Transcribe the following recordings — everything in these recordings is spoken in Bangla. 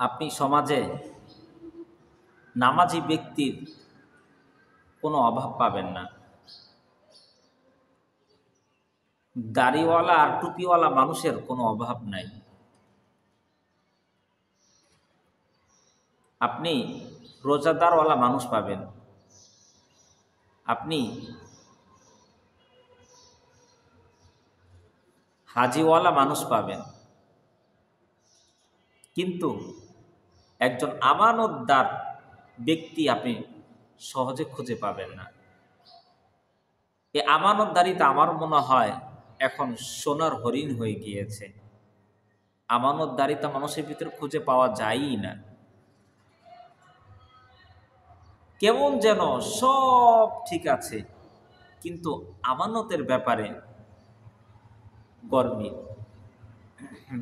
আপনি সমাজে নামাজি ব্যক্তির কোনো অভাব পাবেন না। দাড়িওয়ালা আর টুপিওয়ালা মানুষের কোনো অভাব নাই। আপনি রোজাদারওয়ালা মানুষ পাবেন, আপনি হাজিওয়ালা মানুষ পাবেন, কিন্তু একজন আমানতদার ব্যক্তি আপনি সহজে খুঁজে পাবেন না। এই আমানতদারিতা আমার মনে হয় এখন সোনার হরিণ হয়ে গিয়েছে। আমানতদারিতা মানুষের ভিতরে খুঁজে পাওয়া যায়ই না। কেমন যেন সব ঠিক আছে, কিন্তু আমানতের ব্যাপারে গরমিল,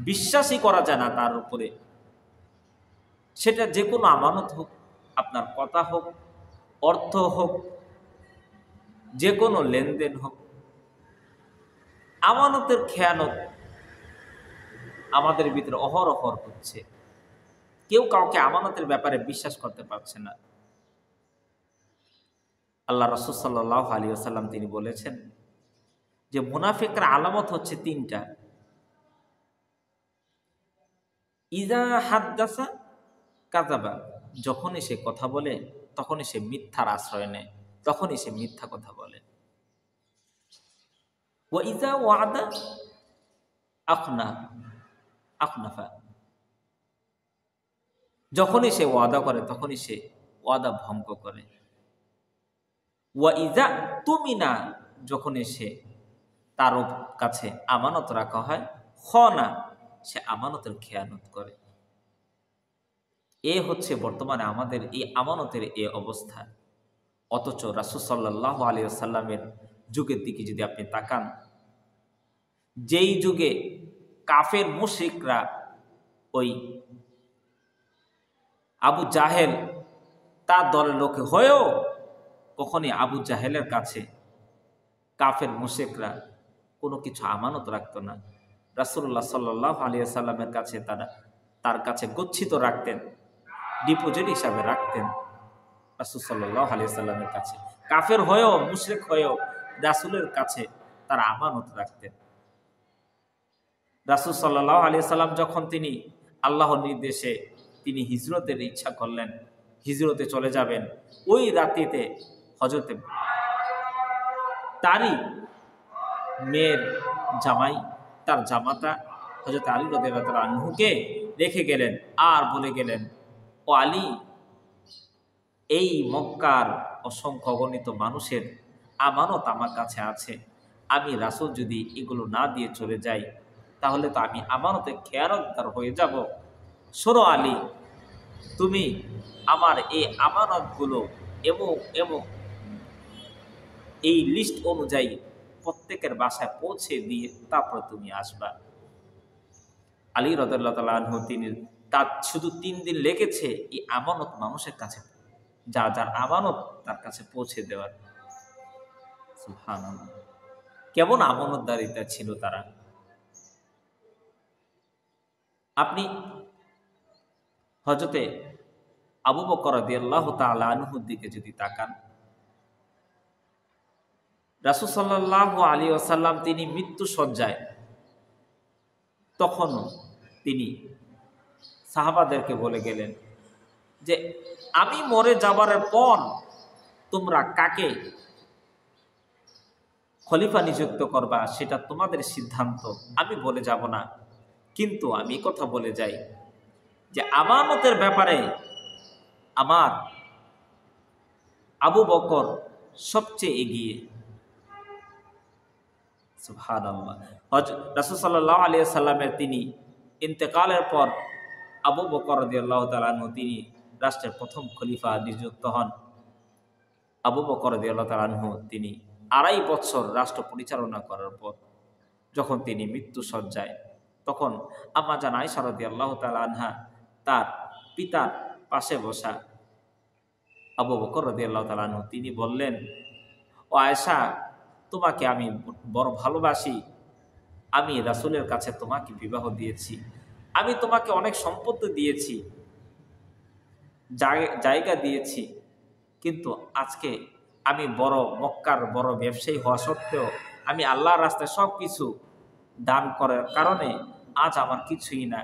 বিশ্বাসই করা যায় না তার উপরে। সেটা যে কোনো আমানত হোক, আপনার কথা হোক, অর্থ হোক, যে কোনো লেনদেন হোক, আমানতের খেয়ানত আমাদের ভিতরে অহরহ হচ্ছে। কেউ কাউকে আমানতের ব্যাপারে বিশ্বাস করতে পারছে না। আল্লাহ রাসূল সাল্লাল্লাহু আলাইহি ওয়াসাল্লাম তিনি বলেছেন যে মুনাফিকরা আলামত হচ্ছে তিনটা। ইজা হাদ্দাসা কাযাবা, যখনই সে কথা বলে তখনই সে মিথ্যার আশ্রয় নেয়, তখনই সে মিথ্যা কথা বলে। ওয়া ইজা ওয়াদা আখনাফা, যখনই সে ওয়াদা করে তখনই সে ওয়াদা ভঙ্গ করে। ওয়া ইজা তুমিনা, যখনই সে তার কাছে আমানত রাখা হয়, খনা, সে আমানতের খেয়ানত করে। এ হচ্ছে বর্তমানে আমাদের এই আমানতের এই অবস্থা। অথচ রাসূল সাল্লাল্লাহু আলাইহি ওয়াসাল্লামের যুগের দিকে যদি আপনি তাকান, যেই যুগে কাফের মুশরিকরা ওই আবু জাহেল তার দলের লোক হয়েও কখনই আবু জাহেলের কাছে কাফের মুশরিকরা কোনো কিছু আমানত রাখত না। রাসূলুল্লাহ সাল্লাল্লাহু আলাইহি ওয়াসাল্লামের কাছে তার কাছে গচ্ছিত রাখতেন, ডিপোজিট হিসাবে রাখতেন রাসূল সাল্লাল্লাহু আলাইহি ওয়াসাল্লামের কাছে। কাফের হয়েও, মুশরিক হয়েও রাসূলের কাছে তারা আমানত রাখতেন। রাসূল সাল্লাল্লাহু আলাইহি ওয়াসাল্লাম যখন তিনি আল্লাহর নির্দেশে তিনি হিজরতের ইচ্ছা করলেন, হিজরতে চলে যাবেন, ওই রাতেতে হযরতে তারই মেয়ের জামাই, তার জামাতা হযরত আলী রাদিয়াল্লাহু তাআলা আনহুকে রেখে গেলেন আর বলে গেলেন, ও আলী, এই মক্কার অসংখ্য অগণিত মানুষের আমানত আমার কাছে আছে। আমি রাসূল যদি এগুলো না দিয়ে চলে যাই তাহলে তো আমি আমানতের খেয়ানতদার হয়ে যাব। শোনো আলী, তুমি আমার এই আমানতগুলো এবং এবং এই লিস্ট অনুযায়ী প্রত্যেকের বাসায় পৌঁছে দিয়ে তারপর তুমি আসবা। আলী রাদিয়াল্লাহু তাআলা আনহু তিনি তার শুধু 3 দিন লেগেছে এই আমানত মানুষের কাছে, যার যার আমানত তার কাছে পৌঁছে দেওয়ার। সুবহানাল্লাহ, কেমন আমানতদারিতা ছিল তারা। আপনি হযরতে আবু বকর রাদিয়াল্লাহু তাআলা আনহুর দিকে যদি তাকান, রাসূল সাল্লাল্লাহু আলাইহি ওয়াসাল্লাম তিনি মৃত্যু শয্যায়, তখন তিনি সাহাবাদেরকে বলে গেলেন যে আমি মরে যাবার পর তোমরা কাকে খলিফা নিযুক্ত করবা সেটা তোমাদের সিদ্ধান্ত, আমি বলে যাব না। কিন্তু আমি কথা বলে যাই যে আমানতের ব্যাপারে আমার আবু বকর সবচেয়ে এগিয়ে। সুবহানাল্লাহ। রাসূল সাল্লাল্লাহু আলাইহি ওয়াসাল্লামের তিনি ইন্তেকালের পর আবু বকর রাদিয়াল্লাহু তাআলা আনহু তিনি রাষ্ট্রের প্রথম খলিফা নিযুক্ত হন। আবু বকর রাদিয়াল্লাহু তাআলা আনহু তিনি 2.5 বছর রাষ্ট্র পরিচালনা করার পর যখন তিনি মৃত্যু শয্যায়, তখন আম্মা জান আয়েশা রাদিয়াল্লাহু তাআলা আনহা তার পিতার পাশে বসা আবু বকর রাদিয়াল্লাহু তাআলা আনহু তিনি বললেন, ও আয়েশা, তোমাকে আমি বড় ভালোবাসি, আমি রাসূলের কাছে তোমাকে বিবাহ দিয়েছি, আমি তোমাকে অনেক সম্পত্তি দিয়েছি, জায়গা দিয়েছি, কিন্তু আজকে আমি বড় মক্কার বড় ব্যবসায়ী হওয়া সত্ত্বেও আমি আল্লাহর রাস্তায় সব কিছু দান করার কারণে আজ আমার কিছুই না।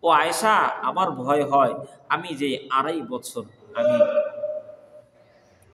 ও আয়েশা, আমার ভয় হয় আমি যে 2.5 বছর আমি